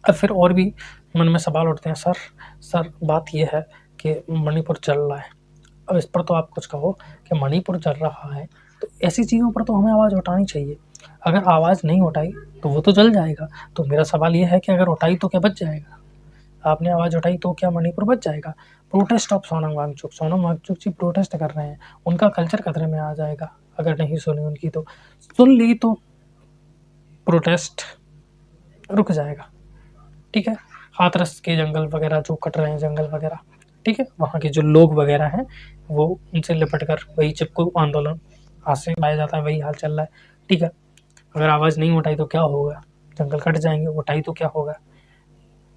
अब फिर और भी मन में सवाल उठते हैं, सर बात ये है कि मणिपुर जल रहा है। अब इस पर तो आप कुछ कहो कि मणिपुर जल रहा है, तो ऐसी चीज़ों पर तो हमें आवाज़ उठानी चाहिए। अगर आवाज़ नहीं उठाई तो वो तो जल जाएगा। तो मेरा सवाल ये है कि अगर उठाई तो क्या बच जाएगा? आपने आवाज़ उठाई तो क्या मणिपुर बच जाएगा? Protest of Sonam Wangchuk, Sonam Wangchuk ji protest कर रहे हैं, उनका कल्चर खतरे में आ जाएगा। अगर नहीं सुनी उनकी तो सुन ली तो प्रोटेस्ट रुक जाएगा। ठीक है, हाथरस के जंगल वगैरह जो कट रहे हैं, जंगल वगैरह, ठीक है, वहाँ के जो लोग वगैरह हैं वो उनसे लिपट कर वही चिपको आंदोलन आज से पाया जाता है, वही हाल चल रहा है। ठीक है, अगर आवाज़ नहीं उठाई तो क्या होगा? जंगल कट जाएंगे, उठाई तो क्या होगा?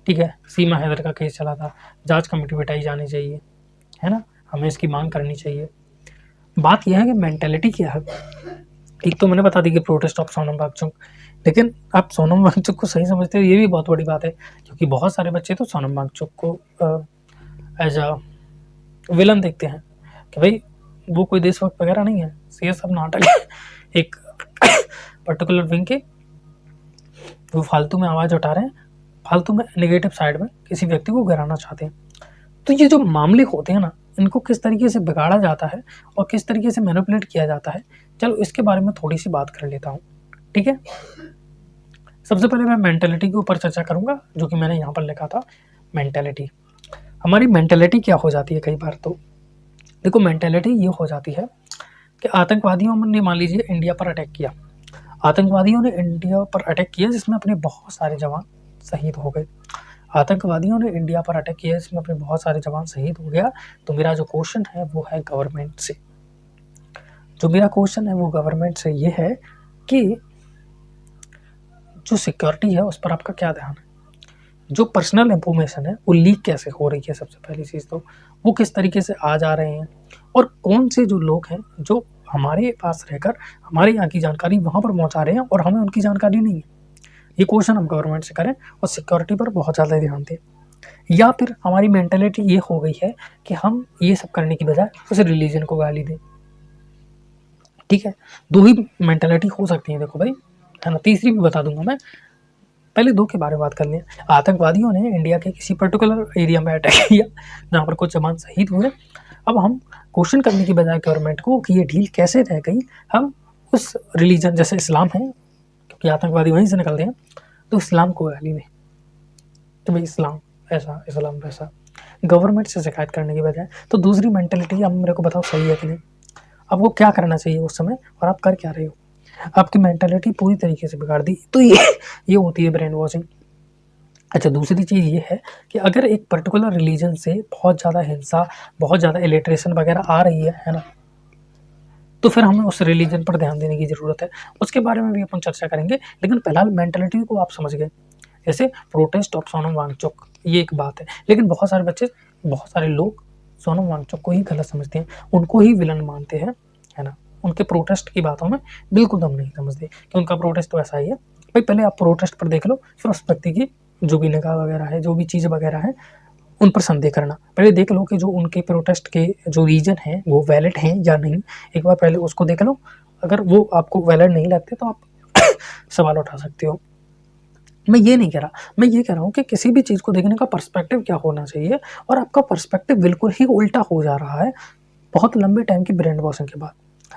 ठीक है, सीमा हैदर का केस चला था, जांच कमेटी बिठाई जानी चाहिए, है ना, हमें इसकी मांग करनी चाहिए। बात यह है कि मेंटेलिटी क्या है। एक तो मैंने बता दी कि प्रोटेस्ट ऑफ सोनम वांगचुक, लेकिन आप सोनम वांगचुक को सही समझते हो ये भी बहुत बड़ी बात है, क्योंकि बहुत सारे बच्चे तो सोनम वांगचुक को एज अ विलन देखते हैं कि भाई वो कोई देशभक्त वगैरह नहीं है, ये सब नाटक है एक पर्टिकुलर विंग के, वो फालतू में आवाज़ उठा रहे हैं, फालतू में नेगेटिव साइड में किसी व्यक्ति को गिराना चाहते हैं। तो ये जो मामले होते हैं ना, इनको किस तरीके से बिगाड़ा जाता है और किस तरीके से मैनिपुलेट किया जाता है, चलो इसके बारे में थोड़ी सी बात कर लेता हूँ। ठीक है, सबसे पहले मैं मेंटेलिटी के ऊपर चर्चा करूंगा, जो कि मैंने यहाँ पर लिखा था। मेंटेलिटी, हमारी मेंटेलिटी क्या हो जाती है कई बार, तो देखो मेंटेलिटी ये हो जाती है कि आतंकवादियों ने मान लीजिए इंडिया पर अटैक किया, आतंकवादियों ने इंडिया पर अटैक किया जिसमें अपने बहुत सारे जवान शहीद हो गए, आतंकवादियों ने इंडिया पर अटैक किया जिसमें अपने बहुत सारे जवान शहीद हो गया। तो मेरा जो क्वेश्चन है वो है गवर्नमेंट से, जो मेरा क्वेश्चन है वो गवर्नमेंट से ये है कि जो सिक्योरिटी है उस पर आपका क्या ध्यान है, जो पर्सनल इंफॉर्मेशन है वो लीक कैसे हो रही है, सबसे पहली चीज़ तो वो किस तरीके से आ जा रहे हैं, और कौन से जो लोग हैं जो हमारे पास रहकर हमारे यहाँ की जानकारी वहाँ पर पहुँचा रहे हैं और हमें उनकी जानकारी नहीं है। ये क्वेश्चन हम गवर्नमेंट से करें और सिक्योरिटी पर बहुत ज़्यादा ध्यान दें। या फिर हमारी मेंटेलिटी ये हो गई है कि हम ये सब करने की बजाय उस रिलीजन को गाली दें। ठीक है, दो ही मेंटेलिटी हो सकती है देखो भाई, है ना, तीसरी भी बता दूंगा मैं, पहले दो के बारे में बात कर लें। आतंकवादियों ने इंडिया के किसी पर्टिकुलर एरिया में अटैक किया जहाँ पर कुछ जवान शहीद हुए। अब हम क्वेश्चन करने की बजाय गवर्नमेंट को कि ये डील कैसे रह गई, हम उस रिलीजन जैसे इस्लाम है, क्योंकि आतंकवादी वहीं से निकलते हैं, तो इस्लाम को गाली दें तो भाई इस्लाम ऐसा, इस्लाम वैसा, गवर्नमेंट से शिकायत करने की बजाय। तो दूसरी मेंटेलिटी अब मेरे को बताओ सही है कि नहीं, आपको क्या करना चाहिए उस समय और आप कर क्या रहे हो? आपकी मेंटालिटी पूरी तरीके से बिगाड़ दी, तो ये होती है ब्रेन वॉशिंग। अच्छा, दूसरी चीज़ ये है कि अगर एक पर्टिकुलर रिलीजन से बहुत ज़्यादा हिंसा, बहुत ज़्यादा इलिटरेशन वगैरह आ रही है ना, तो फिर हमें उस रिलीजन पर ध्यान देने की ज़रूरत है, उसके बारे में भी अपन चर्चा करेंगे। लेकिन फिलहाल मेंटालिटी को आप समझ गए, जैसे प्रोटेस्ट ऑफ सोनम वांगचुक ये एक बात है, लेकिन बहुत सारे बच्चे, बहुत सारे लोग सोनम वांगचुक को ही गलत समझते हैं, उनको ही विलन मानते हैं, है ना, उनके प्रोटेस्ट की बातों में बिल्कुल दम नहीं समझते कि उनका प्रोटेस्ट तो ऐसा ही है। भाई पहले आप प्रोटेस्ट पर देख लो, फिर उस व्यक्ति की जो भी निगाह वगैरह है, जो भी चीज़ वगैरह है, उन पर संदेह करना। पहले देख लो कि जो उनके प्रोटेस्ट के जो रीजन हैं वो वैलिड हैं या नहीं, एक बार पहले उसको देख लो। अगर वो आपको वैलिड नहीं लगते तो आप सवाल उठा सकते हो। मैं ये नहीं कह रहा, मैं ये कह रहा हूँ कि किसी भी चीज़ को देखने का पर्सपेक्टिव क्या होना चाहिए, और आपका पर्सपेक्टिव बिल्कुल ही उल्टा हो जा रहा है बहुत लंबे टाइम की ब्रेन वॉशिंग के बाद।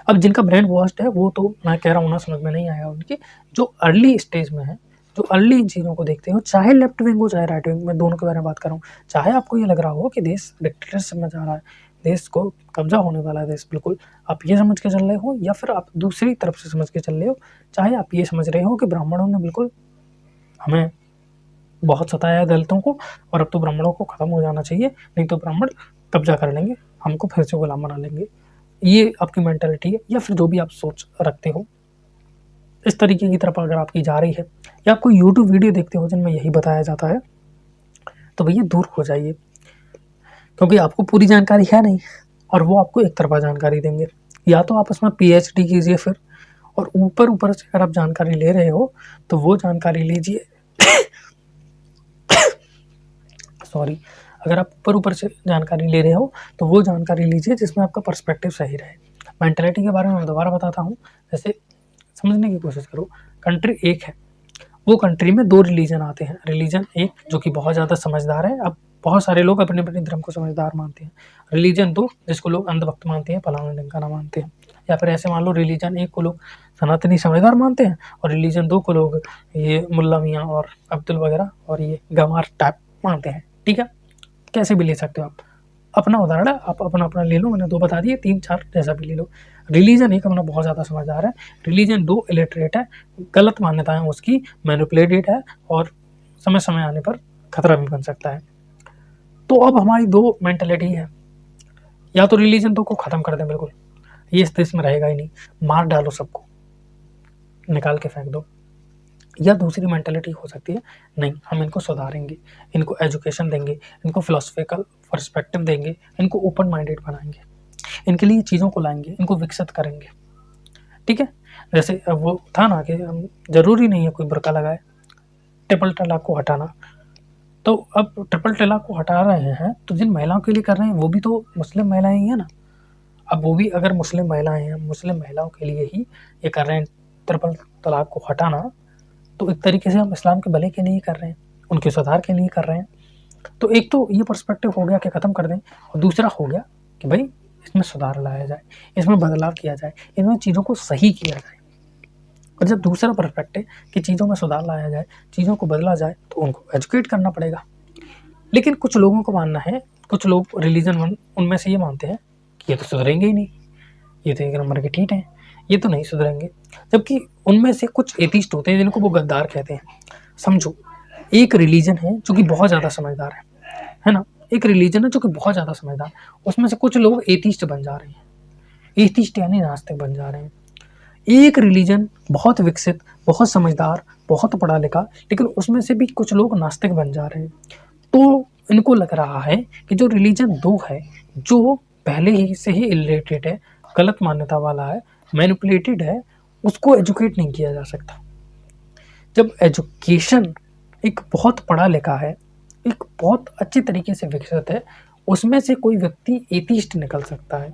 अब जिनका ब्रेन वॉश्ड है वो तो मैं कह रहा हूँ ना, समझ में नहीं आएगा उनकी, जो अर्ली स्टेज में है, जो अर्ली इन चीज़ों को देखते हो, चाहे लेफ्ट विंग हो चाहे राइट विंग, मैं दोनों के बारे में बात कर रहा हूँ। चाहे आपको ये लग रहा हो कि देश डिक्टेटरशिप में जा रहा है, देश को कब्जा होने वाला है देश, बिल्कुल आप ये समझ के चल रहे हो, या फिर आप दूसरी तरफ से समझ के चल रहे हो, चाहे आप ये समझ रहे हो कि ब्राह्मणों ने बिल्कुल हमें बहुत सताया है दलितों को, और अब तो ब्राह्मणों को ख़त्म हो जाना चाहिए, नहीं तो ब्राह्मण कब्जा कर लेंगे, हमको फिर से गुलाम बना लेंगे, ये आपकी मेंटालिटी है, या फिर जो भी आप सोच रखते हो इस तरीके की तरफ अगर आपकी जा रही है, या आप कोई यूट्यूब वीडियो देखते हो जिनमें यही बताया जाता है, तो भैया दूर हो जाइए, क्योंकि आपको पूरी जानकारी है नहीं और वो आपको एक तरफा जानकारी देंगे। या तो आप उसमें PhD कीजिए फिर, और ऊपर ऊपर से अगर आप जानकारी ले रहे हो तो वो जानकारी लीजिए सॉरी, अगर आप ऊपर से जानकारी ले रहे हो तो वो जानकारी लीजिए जिसमें आपका पर्सपेक्टिव सही रहे। मेंटालिटी के बारे में मैं दोबारा बताता हूँ, जैसे समझने की कोशिश करो, कंट्री एक है वो कंट्री में 2 रिलीजन आते हैं। रिलीजन एक जो कि बहुत ज़्यादा समझदार है, अब बहुत सारे लोग अपने अपने धर्म को समझदार मानते हैं। रिलीजन 2 जिसको लोग अंधभक्त मानते हैं, फलाना ढिमकाना मानते हैं, या फिर ऐसे मान लो रिलीजन 1 को लोग सनातनी समझदार मानते हैं और रिलीजन 2 को लोग ये मुल्ला मियाँ और अब्दुल वगैरह और ये गंवार टाइप मानते हैं। ठीक है, कैसे भी ले सकते हो आप, अपना उदाहरण है, आप अपना अपना ले लो, मैंने 2 बता दिए, 3 4 जैसा भी ले लो। रिलीजन 1 अपना बहुत ज़्यादा समझदार है, रिलीजन 2 इलिटरेट है, गलत मान्यताएं उसकी मैनिपुलेटेड है और समय समय आने पर खतरा भी बन सकता है। तो अब हमारी 2 मेंटेलिटी है, या तो रिलीजन 2 को ख़त्म कर दें बिल्कुल, ये इस देश में रहेगा ही नहीं, मार डालो सबको, निकाल के फेंक दो, या दूसरी मेंटेलिटी हो सकती है नहीं हम इनको सुधारेंगे, इनको एजुकेशन देंगे, इनको फिलोसफिकल पर्सपेक्टिव देंगे, इनको ओपन माइंडेड बनाएंगे, इनके लिए चीज़ों को लाएंगे, इनको विकसित करेंगे। ठीक है, जैसे अब वो था ना कि ज़रूरी नहीं है कोई बुर्का लगाए, ट्रिपल तलाक को हटाना, तो अब ट्रिपल तलाक को हटा रहे हैं तो जिन महिलाओं के लिए कर रहे हैं वो भी तो मुस्लिम महिलाएं ही हैं ना। अब वो भी अगर मुस्लिम महिलाएं हैं, मुस्लिम महिलाओं के लिए ही ये कर रहे हैं ट्रिपल तलाक को हटाना, तो एक तरीके से हम इस्लाम के भले के लिए कर रहे हैं, उनके सुधार के लिए कर रहे हैं। तो एक तो ये पर्सपेक्टिव हो गया कि ख़त्म कर दें, और दूसरा हो गया कि भाई इसमें सुधार लाया जाए, इसमें बदलाव किया जाए, इनमें चीज़ों को सही किया जाए। और जब दूसरा पर्सपेक्टिव कि चीज़ों में सुधार लाया जाए, चीज़ों को बदला जाए, तो उनको एजुकेट करना पड़ेगा। लेकिन कुछ लोगों को मानना है, कुछ लोग रिलीजन उनमें से ये मानते हैं कि ये तो सुधरेंगे ही नहीं, ये तो एक नंबर के ठीक हैं, ये तो नहीं सुधरेंगे। जबकि उनमें से कुछ एथिस्ट होते हैं जिनको वो गद्दार कहते हैं। समझो, एक रिलीजन है जो कि बहुत ज़्यादा समझदार है ना, एक रिलीजन है जो कि बहुत ज़्यादा समझदार, उसमें से कुछ लोग एथिस्ट बन जा रहे हैं, एथिस्ट यानी नास्तिक बन जा रहे हैं। एक रिलीजन बहुत विकसित, बहुत समझदार, बहुत पढ़ा लिखा, लेकिन उसमें से भी कुछ लोग नास्तिक बन जा रहे हैं। तो इनको लग रहा है कि जो रिलीजन 2 है, जो पहले ही से ही इलिटरेट है, गलत मान्यता वाला है, मैनिपुलेटेड है, उसको एजुकेट नहीं किया जा सकता। जब एजुकेशन एक बहुत पढ़ा लिखा है, एक बहुत अच्छे तरीके से विकसित है, उसमें से कोई व्यक्ति एथिस्ट निकल सकता है।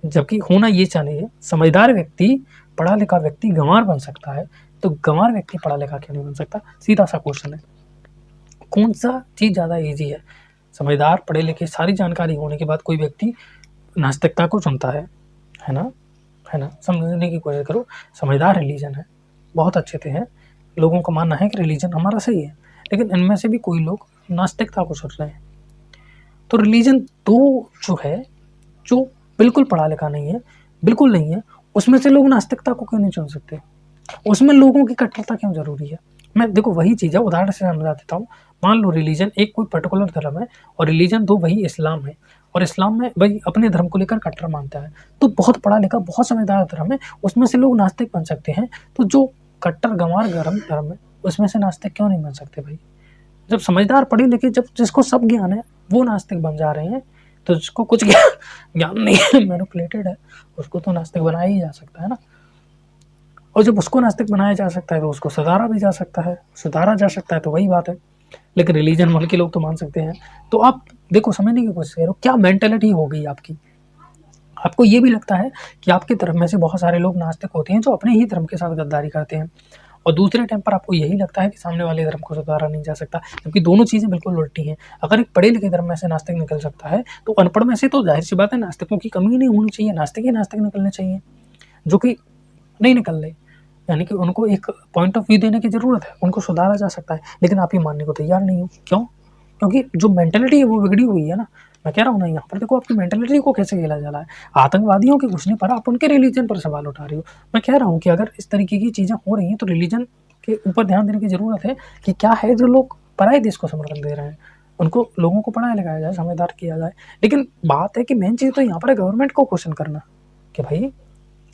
जबकि होना ये चाहिए, समझदार व्यक्ति, पढ़ा लिखा व्यक्ति गंवार बन सकता है, तो गंवार व्यक्ति पढ़ा लिखा क्यों नहीं बन सकता? सीधा सा क्वेश्चन है। कौन सा चीज़ ज़्यादा ईजी है? समझदार, पढ़े लिखे, सारी जानकारी होने के बाद कोई व्यक्ति नास्तिकता को चुनता है ना, है ना? समझने की कोशिश करो, समझदार रिलीजन है, बहुत अच्छे से हैं, लोगों का मानना है कि रिलीजन हमारा सही है, लेकिन इनमें से भी कोई लोग नास्तिकता को चुन रहे हैं। तो रिलीजन 2 जो है, जो बिल्कुल पढ़ा लिखा नहीं है, बिल्कुल नहीं है, उसमें से लोग नास्तिकता को क्यों नहीं चुन सकते? उसमें लोगों की कट्टरता क्यों ज़रूरी है? मैं देखो वही चीज़ है, उदाहरण से समझा देता हूँ। मान लो रिलीजन 1 कोई पर्टिकुलर धर्म है और रिलीजन 2 वही इस्लाम है, और इस्लाम में भाई अपने धर्म को लेकर कट्टर मानता है, तो बहुत पढ़ा लिखा, बहुत समझदार धर्म है, उसमें से लोग नास्तिक बन सकते हैं। तो जो कट्टर गंवार धर्म है, उसमें से नास्तिक क्यों नहीं बन सकते भाई? जब समझदार, पढ़े लिखे, जब जिसको सब ज्ञान है, वो नास्तिक बन जा रहे हैं, तो जिसको कुछ ज्ञान नहीं है, मैनिपुलेटेड है, उसको तो नास्तिक बनाया ही जा सकता है ना। और जब उसको नास्तिक बनाया जा सकता है तो उसको सुधारा भी जा सकता है, सुधारा जा सकता है, तो वही बात है। लेकिन रिलीजन वाले के लोग तो मान सकते हैं। तो आप देखो, समझने की कोशिश करो, क्या मेंटेलिटी हो गई आपकी। आपको ये भी लगता है कि आपके धर्म में से बहुत सारे लोग नास्तिक होते हैं जो अपने ही धर्म के साथ गद्दारी करते हैं, और दूसरे टाइम पर आपको यही लगता है कि सामने वाले धर्म को सुधारा नहीं जा सकता, क्योंकि दोनों चीज़ें बिल्कुल उल्टी हैं। अगर एक पढ़े लिखे धर्म में से नास्तिक निकल सकता है, तो अनपढ़ में से तो जाहिर सी बात है नास्तिकों की कमी नहीं होनी चाहिए, नास्तिक ही नास्तिक निकलने चाहिए, जो कि नहीं निकल रहे। यानी कि उनको एक पॉइंट ऑफ व्यू देने की ज़रूरत है, उनको सुधारा जा सकता है, लेकिन आप ये मानने को तैयार नहीं हो। क्यों? क्योंकि जो मेंटेलिटी है वो बिगड़ी हुई है ना। मैं कह रहा हूँ ना, यहाँ पर देखो आपकी मेंटेलिटी को कैसे खेला जा रहा है। आतंकवादियों के घुसने पर आप उनके रिलीजन पर सवाल उठा रहे हो। मैं कह रहा हूँ कि अगर इस तरीके की चीज़ें हो रही हैं तो रिलीजन के ऊपर ध्यान देने की ज़रूरत है कि क्या है जो लोग पराए देश को समर्थन दे रहे हैं, उनको, लोगों को पढ़ाया लिखाया जाए, समझदार किया जाए। लेकिन बात है कि मेन चीज़ तो यहाँ पर है गवर्नमेंट को क्वेश्चन करना कि भाई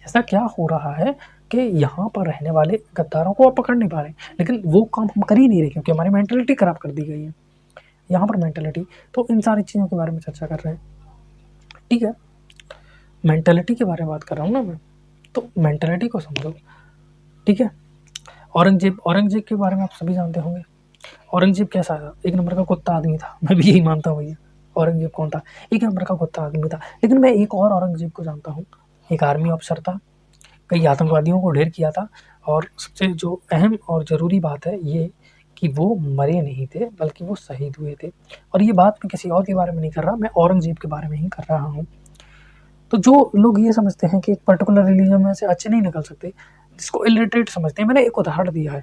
ऐसा क्या हो रहा है कि यहाँ पर रहने वाले गद्दारों को आप पकड़ नहीं पा रहे, लेकिन वो काम हम कर ही नहीं रहे क्योंकि हमारी मेंटलिटी ख़राब कर दी गई है। यहाँ पर मेंटलिटी, तो इन सारी चीज़ों के बारे में चर्चा कर रहे हैं, ठीक है। मेंटलिटी के बारे में बात कर रहा हूँ ना मैं, तो मेंटलिटी को समझो, ठीक है। औरंगजेब के बारे में आप सभी जानते होंगे। औरंगजेब कैसा था? एक नंबर का कुत्ता आदमी था, मैं भी यही मानता हूँ भैया। औरंगजेब कौन था? एक नंबर का कुत्ता आदमी था। लेकिन मैं एक और औरंगजेब को जानता हूँ, एक आर्मी ऑफिसर था, कई आतंकवादियों को ढेर किया था। और सबसे जो अहम और ज़रूरी बात है ये कि वो मरे नहीं थे बल्कि वो शहीद हुए थे। और ये बात मैं किसी और के बारे में नहीं कर रहा, मैं औरंगज़ेब के बारे में ही कर रहा हूँ। तो जो लोग ये समझते हैं कि एक पर्टिकुलर रिलीजन में से अच्छे नहीं निकल सकते, जिसको इलिटरेट समझते हैं, मैंने एक उदाहरण दिया है,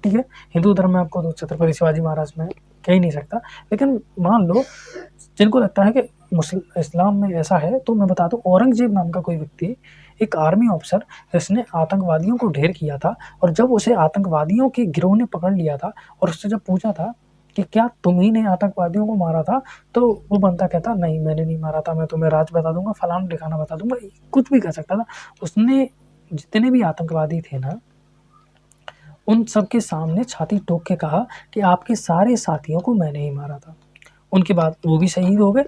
ठीक है। हिंदू धर्म में आपको तो छत्रपति शिवाजी महाराज में कह ही नहीं सकता, लेकिन मान लो जिनको लगता है कि मुस्लिम इस्लाम में ऐसा है, तो मैं बता दूं औरंगजेब नाम का कोई व्यक्ति, एक आर्मी ऑफिसर, जिसने आतंकवादियों को ढेर किया था। और जब उसे आतंकवादियों के गिरोह ने पकड़ लिया था और उससे जब पूछा था कि क्या तुम ही ने आतंकवादियों को मारा था, तो वो बंदा कहता नहीं मैंने नहीं मारा था, मैं तुम्हें राज बता दूंगा, फलाना ठिकाना बता दूंगा, कुछ भी कर सकता था। उसने जितने भी आतंकवादी थे ना, उन सबके सामने छाती ठोक के कहा कि आपके सारे साथियों को मैंने ही मारा था। उनके बाद वो भी शहीद हो गए।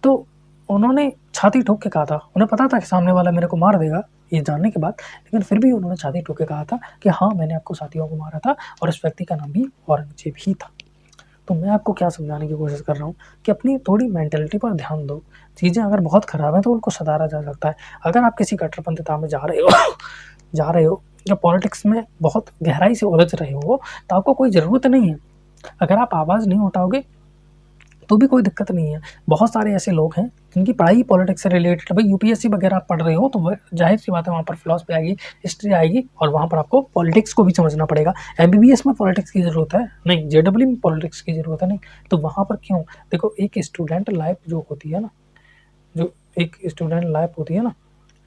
तो उन्होंने छाती ठोक के कहा था, उन्हें पता था कि सामने वाला मेरे को मार देगा ये जानने के बाद, लेकिन फिर भी उन्होंने छाती ठोक के कहा था कि हाँ मैंने आपको साथियों को मारा था और इस व्यक्ति का नाम भी औरंगजेब ही था। तो मैं आपको क्या समझाने की कोशिश कर रहा हूँ कि अपनी थोड़ी मेंटेलिटी पर ध्यान दो। चीज़ें अगर बहुत ख़राब हैं तो उनको सुधारा जा सकता है। अगर आप किसी कट्टरपंथिता में जा रहे हो या पॉलिटिक्स में बहुत गहराई से उलझ रहे हो, तो आपको कोई ज़रूरत नहीं है। अगर आप आवाज़ नहीं उठाओगे तो भी कोई दिक्कत नहीं है। बहुत सारे ऐसे लोग हैं जिनकी पढ़ाई पॉलिटिक्स से रिलेटेड है। भाई यूपीएससी वगैरह आप पढ़ रहे हो तो जाहिर सी बात है वहाँ पर फिलॉसफी आएगी, हिस्ट्री आएगी और वहाँ पर आपको पॉलिटिक्स को भी समझना पड़ेगा। एमबीबीएस में पॉलिटिक्स की ज़रूरत है नहीं, जेडब्ल्यू में पॉलिटिक्स की ज़रूरत है नहीं। तो वहाँ पर क्यों? देखो एक स्टूडेंट लाइफ जो होती है ना, जो एक स्टूडेंट लाइफ होती है ना,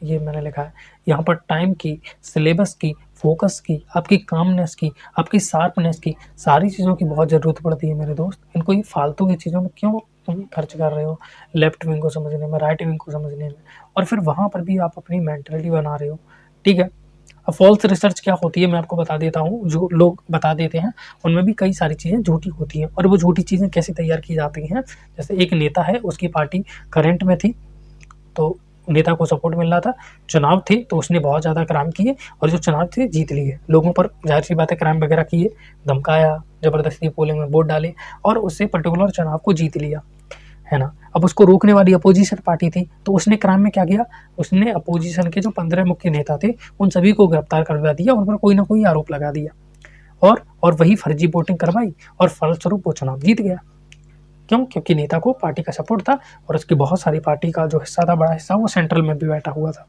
ये मैंने लिखा है यहाँ पर, टाइम की, सिलेबस की, फोकस की, आपकी कामनेस की, आपकी शार्पनेस की, सारी चीज़ों की बहुत ज़रूरत पड़ती है मेरे दोस्त। इनको ये फालतू की चीज़ों में क्यों तुम खर्च कर रहे हो? लेफ्ट विंग को समझने में, राइट विंग को समझने में, और फिर वहाँ पर भी आप अपनी मेंटलिटी बना रहे हो, ठीक है। अब फॉल्स रिसर्च क्या होती है मैं आपको बता देता हूँ। जो लोग बता देते हैं उनमें भी कई सारी चीज़ें झूठी होती हैं। और वो झूठी चीज़ें कैसे तैयार की जाती हैं? जैसे एक नेता है, उसकी पार्टी करंट में थी, तो नेता को सपोर्ट मिल रहा था, चुनाव थे तो उसने बहुत ज़्यादा क्राइम किए और जो चुनाव थे जीत लिए, लोगों पर जाहिर सी बात है क्राइम वगैरह किए, धमकाया, ज़बरदस्ती पोलिंग में वोट डाले और उससे पर्टिकुलर चुनाव को जीत लिया, है ना। अब उसको रोकने वाली अपोजिशन पार्टी थी, तो उसने क्राइम में क्या किया? उसने अपोजिशन के जो 15 मुख्य नेता थे उन सभी को गिरफ्तार करवा दिया, उन पर कोई ना कोई आरोप लगा दिया और वही फर्जी वोटिंग करवाई और फलस्वरूप वो चुनाव जीत गया। क्यों? क्योंकि नेता को पार्टी का सपोर्ट था और उसकी बहुत सारी पार्टी का जो हिस्सा था, बड़ा हिस्सा, वो सेंट्रल में भी बैठा हुआ था।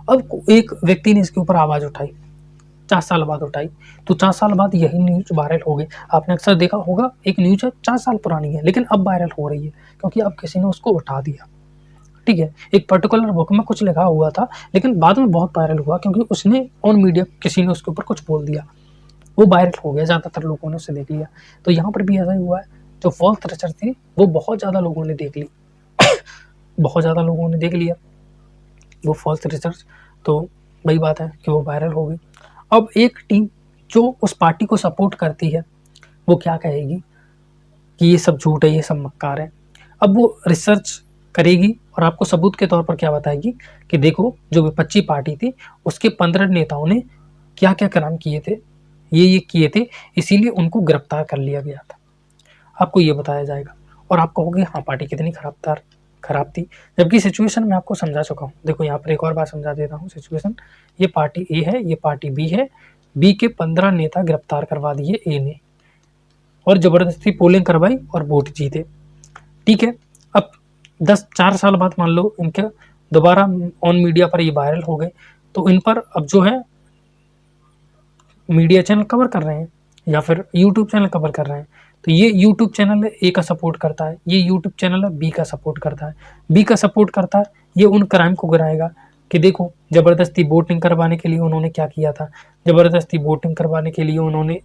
अब एक व्यक्ति ने इसके ऊपर आवाज़ उठाई, 4 साल बाद उठाई, तो 4 साल बाद यही न्यूज़ वायरल हो गई। आपने अक्सर देखा होगा, एक न्यूज़ है 4 साल पुरानी है लेकिन अब वायरल हो रही है क्योंकि अब किसी ने उसको उठा दिया, ठीक है। एक पर्टिकुलर बुक में कुछ लिखा हुआ था लेकिन बाद में बहुत वायरल हुआ क्योंकि उसने ऑन मीडिया किसी ने उसके ऊपर कुछ बोल दिया, वो वायरल हो गया, ज़्यादातर लोगों ने उसे देख लिया। तो यहाँ पर भी ऐसा ही हुआ है, जो फॉल्स रिसर्च थी वो बहुत ज़्यादा लोगों ने देख ली बहुत ज़्यादा लोगों ने देख लिया वो फॉल्स रिसर्च, तो वही बात है कि वो वायरल हो गई। अब एक टीम जो उस पार्टी को सपोर्ट करती है वो क्या कहेगी कि ये सब झूठ है, ये सब मक्कार है। अब वो रिसर्च करेगी और आपको सबूत के तौर पर क्या बताएगी कि देखो जो विपक्षी पार्टी थी उसके 15 नेताओं ने क्या क्या क्राइम किए थे, ये किए थे, इसीलिए उनको गिरफ्तार कर लिया गया था। आपको ये बताया जाएगा और आप कहोगे हाँ पार्टी कितनी खराब थी, जबकि सिचुएशन मैं आपको समझा चुका हूँ। देखो यहाँ पर एक और बात समझा देता हूँ सिचुएशन। ये पार्टी ए है, ये पार्टी बी है, बी के 15 नेता गिरफ्तार करवा दिए ए ने और ज़बरदस्ती पोलिंग करवाई और वोट जीते, ठीक है। अब 4 साल बाद मान लो इनके दोबारा ऑन मीडिया पर ये वायरल हो गए, तो इन पर अब जो है मीडिया चैनल कवर कर रहे हैं या फिर यूट्यूब चैनल कवर कर रहे हैं। तो ये यूट्यूब चैनल ए का सपोर्ट करता है, ये यूट्यूब चैनल बी का सपोर्ट करता है, बी का सपोर्ट करता है, ये उन क्राइम को गिराएगा कि देखो ज़बरदस्ती वोटिंग करवाने के लिए उन्होंने क्या किया था, ज़बरदस्ती वोटिंग करवाने के लिए उन्होंने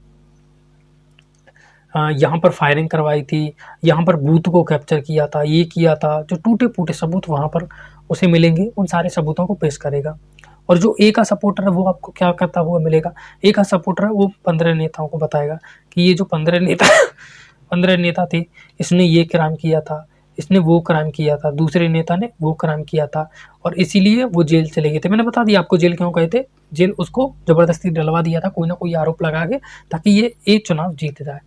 यहाँ पर फायरिंग करवाई थी, यहाँ पर बूथ को कैप्चर किया था, ये किया था। जो टूटे फूटे सबूत वहाँ पर उसे मिलेंगे, उन सारे सबूतों को पेश करेगा। और जो ए का सपोर्टर है वो आपको क्या करता हुआ मिलेगा? ए का सपोर्टर है वो 15 नेताओं को बताएगा कि ये जो 15 नेता थे, इसने ये क्राइम किया था, इसने वो क्राइम किया था, दूसरे नेता ने वो क्राइम किया था और इसीलिए वो जेल चले गए थे। मैंने बता दिया आपको जेल क्यों गए थे। जेल उसको ज़बरदस्ती डलवा दिया था कोई ना कोई आरोप लगा के, ताकि ये चुनाव जीत जाए।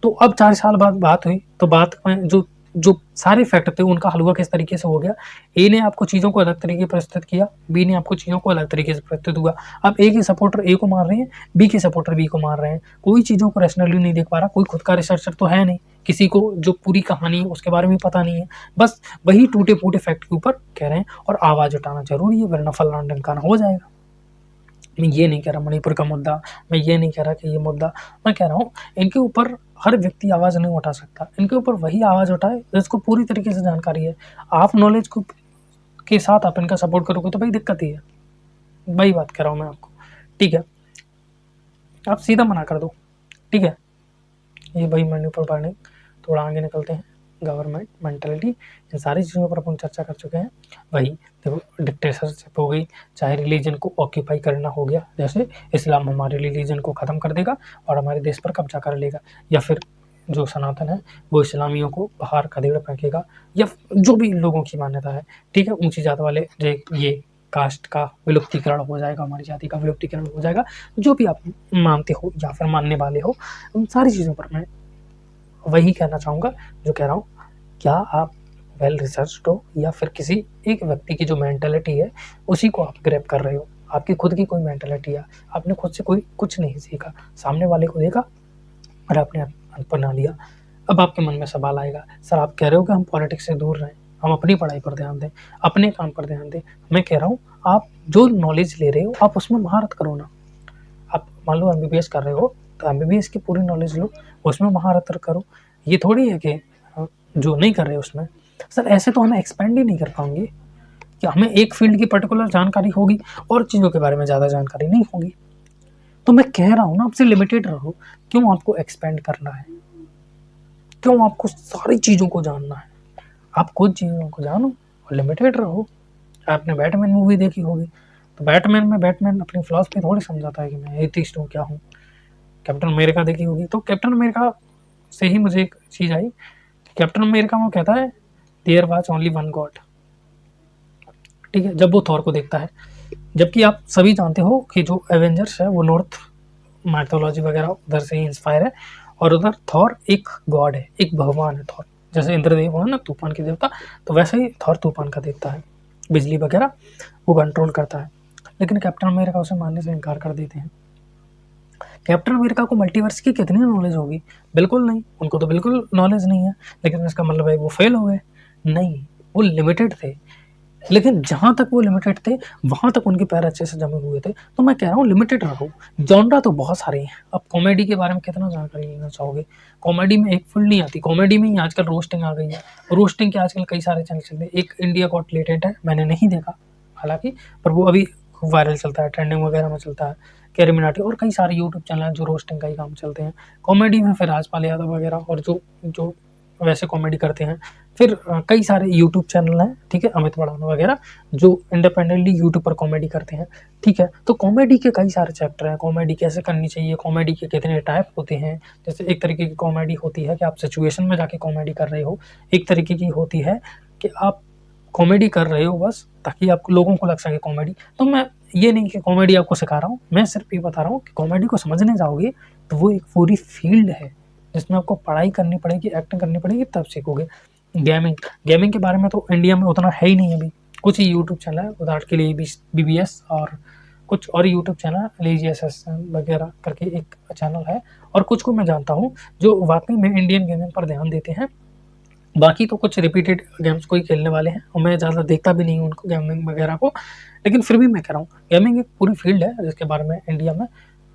तो अब 4 साल बाद बात हुई, तो बात में जो जो सारे फैक्ट थे उनका हलवा किस तरीके से हो गया। ए ने आपको चीज़ों को अलग तरीके प्रस्तुत किया, बी ने आपको चीज़ों को अलग तरीके से प्रस्तुत हुआ। अब ए के सपोर्टर ए को मार रहे हैं, बी के सपोर्टर बी को मार रहे हैं। कोई चीज़ों को रैशनली नहीं देख पा रहा, कोई खुद का रिसर्चर तो है नहीं, किसी को जो पूरी कहानी है उसके बारे में पता नहीं है, बस वही टूटे फूटे फैक्ट के ऊपर कह रहे हैं। और आवाज़ उठाना जरूरी है, वरना फलाना ढमकाना हो जाएगा। मैं ये नहीं कह रहा मणिपुर का मुद्दा, मैं ये नहीं कह रहा कि ये मुद्दा, मैं कह रहा हूँ इनके ऊपर हर व्यक्ति आवाज़ नहीं उठा सकता। इनके ऊपर वही आवाज़ उठाए जिसको पूरी तरीके से जानकारी है। आप नॉलेज को के साथ आप इनका सपोर्ट करोगे तो भाई दिक्कत ही है, वही बात कह रहा हूँ मैं आपको। ठीक है, आप सीधा मना कर दो। ठीक है, ये भाई मणिपुर बर्निंग, थोड़ा आगे निकलते हैं। गवर्नमेंट मेंटलिटी, इन सारी चीज़ों पर अपन चर्चा कर चुके हैं। वही देखो, डिक्टेटरशिप हो गई, चाहे रिलीजन को ऑक्यूपाई करना हो गया, जैसे इस्लाम हमारे रिलीजन को ख़त्म कर देगा और हमारे देश पर कब्जा कर लेगा, या फिर जो सनातन है वो इस्लामियों को बाहर खदेड़ फेंकेगा, या जो भी लोगों की मान्यता है। ठीक है, ऊंची जात वाले जो ये कास्ट का विलुप्तीकरण हो जाएगा, हमारी जाति का विलुप्तीकरण हो जाएगा, जो भी आप मानते हो या फिर मानने वाले हो, उन सारी चीज़ों पर मैं वही कहना चाहूँगा जो कह रहा हूँ। क्या आप वेल रिसर्च्ड हो, या फिर किसी एक व्यक्ति की जो मेंटलिटी है उसी को आप ग्रैब कर रहे हो? आपकी खुद की कोई मेंटलिटी है, आपने खुद से कोई कुछ नहीं सीखा, सामने वाले को देखा और आपने अपना लिया। अब आपके मन में सवाल आएगा, सर आप कह रहे हो कि हम पॉलिटिक्स से दूर रहें, हम अपनी पढ़ाई पर ध्यान दें, अपने काम पर ध्यान दें। मैं कह रहा हूँ आप जो नॉलेज ले रहे हो आप उसमें महारत करो ना। आप मान लो MBBS कर रहे हो तो MBBS की पूरी नॉलेज लो, उसमें महारत करो। ये थोड़ी है कि जो नहीं कर रहे उसमें, सर ऐसे तो हमें एक्सपेंड ही नहीं कर पाएंगे कि हमें एक फील्ड की पर्टिकुलर जानकारी होगी और चीज़ों के बारे में ज़्यादा जानकारी नहीं होगी। तो मैं कह रहा हूँ ना, आपसे लिमिटेड रहो। क्यों आपको एक्सपेंड करना है, क्यों आपको सारी चीज़ों को जानना है? आप खुद चीज़ों को जानो और लिमिटेड रहो। आपने बैटमैन मूवी देखी होगी, तो बैटमैन में बैटमैन अपनी फिलॉसफी थोड़ी समझाता है कि मैं एथिस्ट हूँ, क्या हूँ। कैप्टन अमेरिका देखी होगी, तो कैप्टन अमेरिका से ही मुझे एक चीज़ आई। कैप्टन अमेरिका में कहता है there was only one god. ठीक है, जब वो थॉर को देखता है, जबकि आप सभी जानते हो कि जो एवेंजर्स है वो नॉर्थ माइथोलॉजी वगैरह उधर से ही इंस्पायर है, और उधर थॉर एक गॉड है, एक भगवान है थॉर। जैसे इंद्रदेव हो ना तूफान के देवता, तो वैसे ही थॉर तूफान का देवता है, बिजली वगैरह वो कंट्रोल करता है। लेकिन कैप्टन अमेरिका उसे मानने से इनकार कर देते हैं। कैप्टन अमेरिका को मल्टीवर्स की कितनी नॉलेज होगी? बिल्कुल नहीं, उनको तो बिल्कुल नॉलेज नहीं है। लेकिन इसका मतलब है वो फेल हो गए? नहीं, वो लिमिटेड थे। लेकिन जहाँ तक वो लिमिटेड थे वहाँ तक उनके पैर अच्छे से जमे हुए थे। तो मैं कह रहा हूँ लिमिटेड रहो। जॉनरा तो बहुत सारे हैं। अब कॉमेडी के बारे में कितना जानकारी लेना चाहोगे? कॉमेडी में एक फील्ड नहीं आती, कॉमेडी में ही आजकल रोस्टिंग आ गई है। रोस्टिंग के आजकल कई सारे चैनल चल रहे हैं। एक इंडिया गॉट टैलेंट है, मैंने नहीं देखा हालांकि, पर वो अभी खूब वायरल चलता है, ट्रेंडिंग वगैरह में चलता है। कैरी मिनाटी और कई सारे यूट्यूब चैनल हैं जो रोस्टिंग का ही काम चलते हैं। कॉमेडी में फिर राजपाल यादव वगैरह और जो जो वैसे कॉमेडी करते हैं। फिर कई सारे यूट्यूब चैनल हैं, ठीक है, अमित बड़ाना वगैरह, जो इंडिपेंडेंटली यूट्यूब पर कॉमेडी करते हैं। ठीक है, तो कॉमेडी के कई सारे चैप्टर हैं, कॉमेडी कैसे करनी चाहिए, कॉमेडी के कितने टाइप होते हैं। जैसे एक तरीके की कॉमेडी होती है कि आप सिचुएशन में जाके कॉमेडी कर रहे हो, एक तरीके की होती है कि आप कॉमेडी कर रहे हो बस ताकि आपको लोगों को लग सके कॉमेडी। तो मैं ये नहीं कि कॉमेडी आपको सिखा रहा हूँ, मैं सिर्फ ये बता रहा हूँ कि कॉमेडी को समझने जाओगे तो वो एक पूरी फील्ड है जिसमें आपको पढ़ाई करनी पड़ेगी, एक्टिंग करनी पड़ेगी, तब सीखोगे। गेमिंग के बारे में तो इंडिया में उतना है ही नहीं अभी। कुछ ही यूट्यूब चैनल है, उदाहरण के लिए BBS और कुछ और यूट्यूब चैनल लेजीएस वगैरह करके एक चैनल है, और कुछ को मैं जानता हूँ जो वाकई में इंडियन गेमिंग पर ध्यान देते हैं। बाकी तो कुछ रिपीटेड गेम्स को ही खेलने वाले हैं, और मैं ज़्यादा देखता भी नहीं हूँ उनको गेमिंग वगैरह को। लेकिन फिर भी मैं कह रहा हूँ गेमिंग एक पूरी फील्ड है जिसके बारे में इंडिया में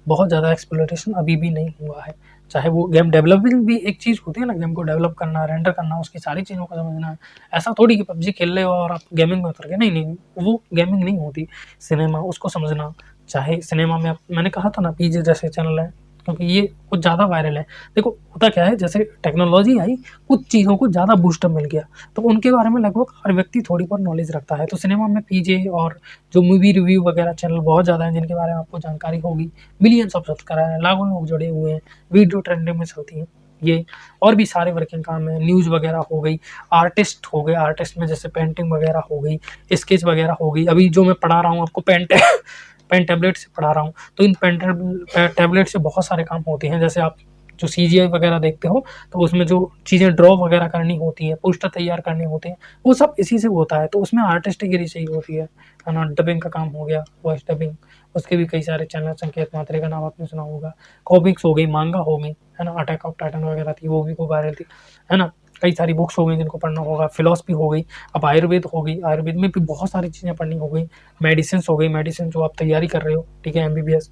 बहुत ज़्यादा एक्सप्लोरेशन अभी भी नहीं हुआ है। चाहे वो गेम डेवलपिंग भी एक चीज़ होती है ना, गेम को डेवलप करना, रेंडर करना, उसकी सारी चीज़ों को समझना है। ऐसा थोड़ी कि PUBG खेल रहे हो और आप गेमिंग में उतर गए, नहीं, वो गेमिंग नहीं होती। सिनेमा, उसको समझना, चाहे सिनेमा में मैंने कहा था ना PJ जैसे चैनल है, क्योंकि ये कुछ ज़्यादा वायरल है। देखो होता क्या है, जैसे टेक्नोलॉजी आई, कुछ चीज़ों को ज़्यादा बूस्टअप मिल गया, तो उनके बारे में लगभग हर व्यक्ति थोड़ी बहुत नॉलेज रखता है। तो सिनेमा में PJ और जो मूवी रिव्यू वगैरह चैनल बहुत ज़्यादा हैं जिनके बारे में आपको जानकारी होगी। मिलियंस ऑफ सब्सक्राइबर हैं, लाखों लोग जुड़े हुए हैं, वीडियो ट्रेंडिंग में चलती हैं ये, और भी सारे वर्किंग काम है। न्यूज़ वगैरह हो गई, आर्टिस्ट हो गए, आर्टिस्ट में जैसे पेंटिंग वगैरह हो गई, स्केच वगैरह हो गई। अभी जो मैं पढ़ा रहा हूँ आपको पेन टैबलेट से पढ़ा रहा हूँ, तो इन पेन टैबलेट से बहुत सारे काम होते हैं। जैसे आप जो CGI वगैरह देखते हो तो उसमें जो चीज़ें ड्रॉ वगैरह करनी होती है, पोस्टर तैयार करने होते हैं, वो सब इसी से होता है। तो उसमें आर्टिस्टिक चाहिए होती है ना। डबिंग का काम हो गया, वॉइस डबिंग, उसके भी कई सारे चैनल, संकेत मात्रे का नाम आपने सुना होगा। कॉमिक्स हो गई, मांगा हो गई, है ना, अटैक ऑफ टाइटन वगैरह थी, वो भी खूब वायरल थी, है ना। कई सारी बुक्स हो गई जिनको पढ़ना होगा, फिलॉसफी हो गई, अब आयुर्वेद हो गई, आयुर्वेद में भी बहुत सारी चीज़ें पढ़नी हो गई, मेडिसिन हो गई, मेडिसिन जो आप तैयारी कर रहे हो, ठीक है, MBBS,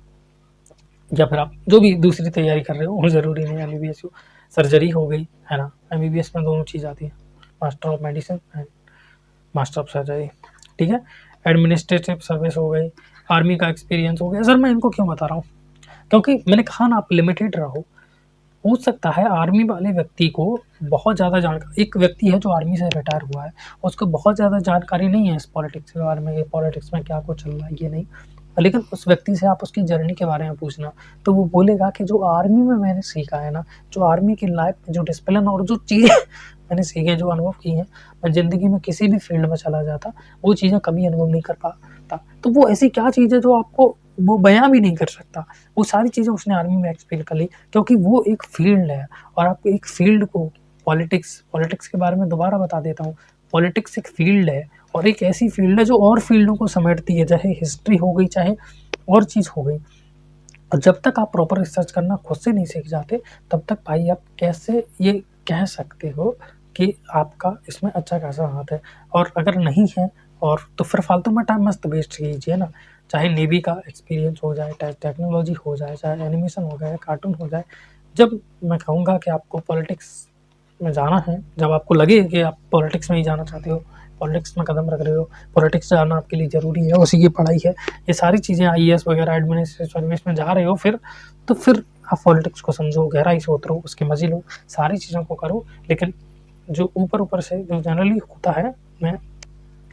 या फिर आप जो भी दूसरी तैयारी कर रहे हो, वो ज़रूरी नहीं MBBS हो, सर्जरी हो गई, है ना। MBBS में दोनों चीज़ आती है, master of medicine and master of surgery, ठीक है। एडमिनिस्ट्रेटिव सर्विस हो गई, आर्मी का एक्सपीरियंस हो गया। सर मैं इनको क्यों बता रहा हूँ, क्योंकि मैंने कहा ना, आप लिमिटेड रहो। हो सकता है आर्मी वाले व्यक्ति को बहुत ज़्यादा जानकारी, एक व्यक्ति है जो आर्मी से रिटायर हुआ है, उसको बहुत ज़्यादा जानकारी नहीं है इस पॉलिटिक्स के बारे में, ये पॉलिटिक्स में क्या कुछ चल रहा है ये नहीं, लेकिन उस व्यक्ति से आप उसकी जर्नी के बारे में पूछना तो वो बोलेगा कि जो आर्मी में मैंने सीखा है ना, जो आर्मी की लाइफ में जो डिसिप्लिन और जो चीज़ें मैंने सीखी हैं, जो अनुभव की हैं, मैं ज़िंदगी में किसी भी फील्ड में चला जाता वो चीज़ें कभी अनुभव नहीं कर पाता। तो वो ऐसी क्या चीज़ है जो आपको वो बयां भी नहीं कर सकता, वो सारी चीज़ें उसने आर्मी में एक्सपीरियंस कर ली, क्योंकि वो एक फील्ड है। और आपको एक फील्ड को, पॉलिटिक्स के बारे में दोबारा बता देता हूँ, पॉलिटिक्स एक फील्ड है और एक ऐसी फील्ड है जो और फील्डों को समेटती है, चाहे हिस्ट्री हो गई, चाहे और चीज़ हो गई। और जब तक आप प्रॉपर रिसर्च करना खुद से नहीं सीख जाते, तब तक भाई आप कैसे ये कह सकते हो कि आपका इसमें अच्छा खासा हाथ है। और अगर नहीं है और तो फिर फालतू में टाइम मस्त वेस्ट कीजिए ना। चाहे नेवी का एक्सपीरियंस हो जाए, चाहे टेक्नोलॉजी हो जाए, चाहे एनिमेशन हो जाए, कार्टून हो जाए, जब मैं कहूँगा कि आपको पॉलिटिक्स में जाना है, जब आपको लगे कि आप पॉलिटिक्स में ही जाना चाहते हो, पॉलिटिक्स में कदम रख रहे हो, पॉलिटिक्स जाना आपके लिए ज़रूरी है, उसी की पढ़ाई है, ये सारी चीज़ें IAS वगैरह एडमिनिस्ट्रेटिव सर्विस में जा रहे हो, फिर तो फिर आप पॉलिटिक्स को समझो, गहराई से उतरो, उसके मज़े लो, सारी चीज़ों को करो। लेकिन जो ऊपर से जो जनरली होता है, मैं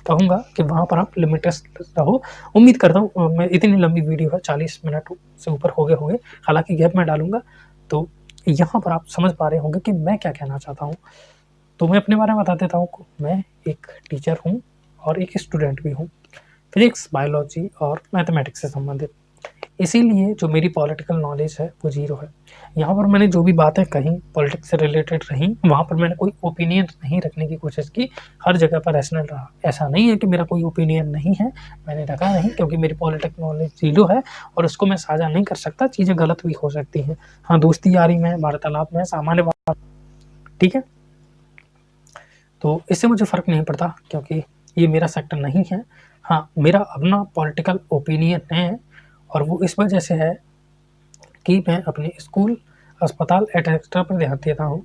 कहूँगा कि वहाँ पर आप लिमिटेड रहो। उम्मीद करता हूँ मैं, इतनी लंबी वीडियो है, 40 मिनट से ऊपर हो गए होंगे, हालांकि गैप में डालूंगा, तो यहाँ पर आप समझ पा रहे होंगे कि मैं क्या कहना चाहता हूँ। तो मैं अपने बारे में बता देता हूँ, मैं एक टीचर हूँ और एक स्टूडेंट भी हूँ, फिजिक्स, बायोलॉजी और मैथमेटिक्स से संबंधित। इसीलिए जो मेरी पॉलिटिकल नॉलेज है वो ज़ीरो है। यहाँ पर मैंने जो भी बातें कहीं पॉलिटिक्स से रिलेटेड रहीं, वहाँ पर मैंने कोई ओपिनियन नहीं रखने की कोशिश की, हर जगह पर रैशनल रहा। ऐसा नहीं है कि मेरा कोई ओपिनियन नहीं है, मैंने रखा नहीं, क्योंकि मेरी पॉलिटिकल नॉलेज ज़ीरो है और उसको मैं साझा नहीं कर सकता, चीज़ें गलत भी हो सकती हैं। हाँ, दोस्ती यारी में, वार्तालाप में, सामान्य बात, ठीक है, तो इससे मुझे फ़र्क नहीं पड़ता, क्योंकि ये मेरा सेक्टर नहीं है। हाँ, मेरा अपना पॉलिटिकल ओपिनियन है और वो इस वजह से है कि मैं अपने स्कूल, अस्पताल एक्सेट्रा पर ध्यान देता हूँ।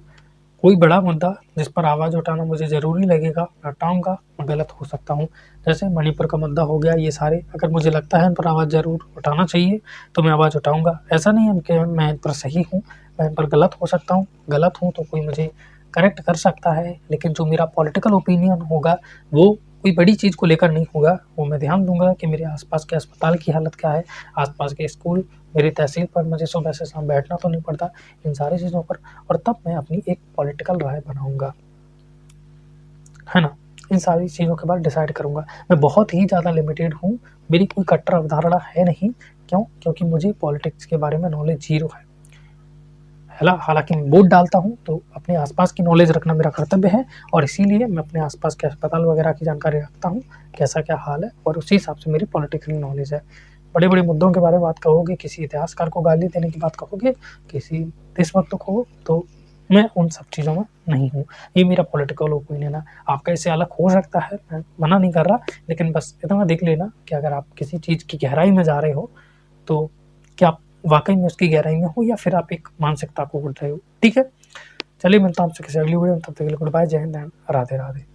कोई बड़ा मुद्दा जिस पर आवाज़ उठाना मुझे ज़रूरी लगेगा, मैं उठाऊँगा, मैं गलत हो सकता हूँ। जैसे मणिपुर का मुद्दा हो गया, ये सारे अगर मुझे लगता है इन पर आवाज़ ज़रूर उठाना चाहिए तो मैं आवाज़ उठाऊँगा। ऐसा नहीं है कि मैं इन पर सही हूँ, मैं इन पर गलत हो सकता हूँ, गलत हूँ तो कोई मुझे करेक्ट कर सकता है, लेकिन जो मेरा पॉलिटिकल ओपिनियन होगा वो कोई बड़ी चीज़ को लेकर नहीं होगा। वो मैं ध्यान दूंगा कि मेरे आसपास के अस्पताल की हालत क्या है, आसपास के स्कूल, मेरी तहसील पर मुझे सुबह से शाम बैठना तो नहीं पड़ता, इन सारी चीज़ों पर, और तब मैं अपनी एक पॉलिटिकल राय बनाऊंगा, है ना। इन सारी चीज़ों के बाद डिसाइड करूंगा। मैं बहुत ही ज़्यादा लिमिटेड हूँ, मेरी कोई कट्टर अवधारणा है नहीं। क्यों? क्योंकि मुझे पॉलिटिक्स के बारे में नॉलेज ज़ीरो है। हालांकि मैं वोट डालता हूँ तो अपने आसपास की नॉलेज रखना मेरा कर्तव्य है, और इसीलिए मैं अपने आसपास के अस्पताल वगैरह की जानकारी रखता हूँ, कैसा क्या हाल है, और उसी हिसाब से मेरी पॉलिटिकल नॉलेज है। बड़े बड़े मुद्दों के बारे में बात कहोगे, किसी इतिहासकार को गाली देने की बात कहोगे, किसी देशभक्त को, तो मैं उन सब चीज़ों में नहीं हूँ। ये मेरा पॉलिटिकल ओपिनियन है। आपका इससे अलग हो सकता है, मैं मना नहीं कर रहा, लेकिन बस इतना देख लेना कि अगर आप किसी चीज़ की गहराई में जा रहे हो तो क्या आप वाकई में उसकी गहराई में हो, या फिर आप एक मानसिकता को उड़ रहे हो। ठीक है, चलिए मिलता हूँ आपसे किसी अगली वीडियो में, तब तक के लिए गुड बाय, जय हिंद, राधे राधे।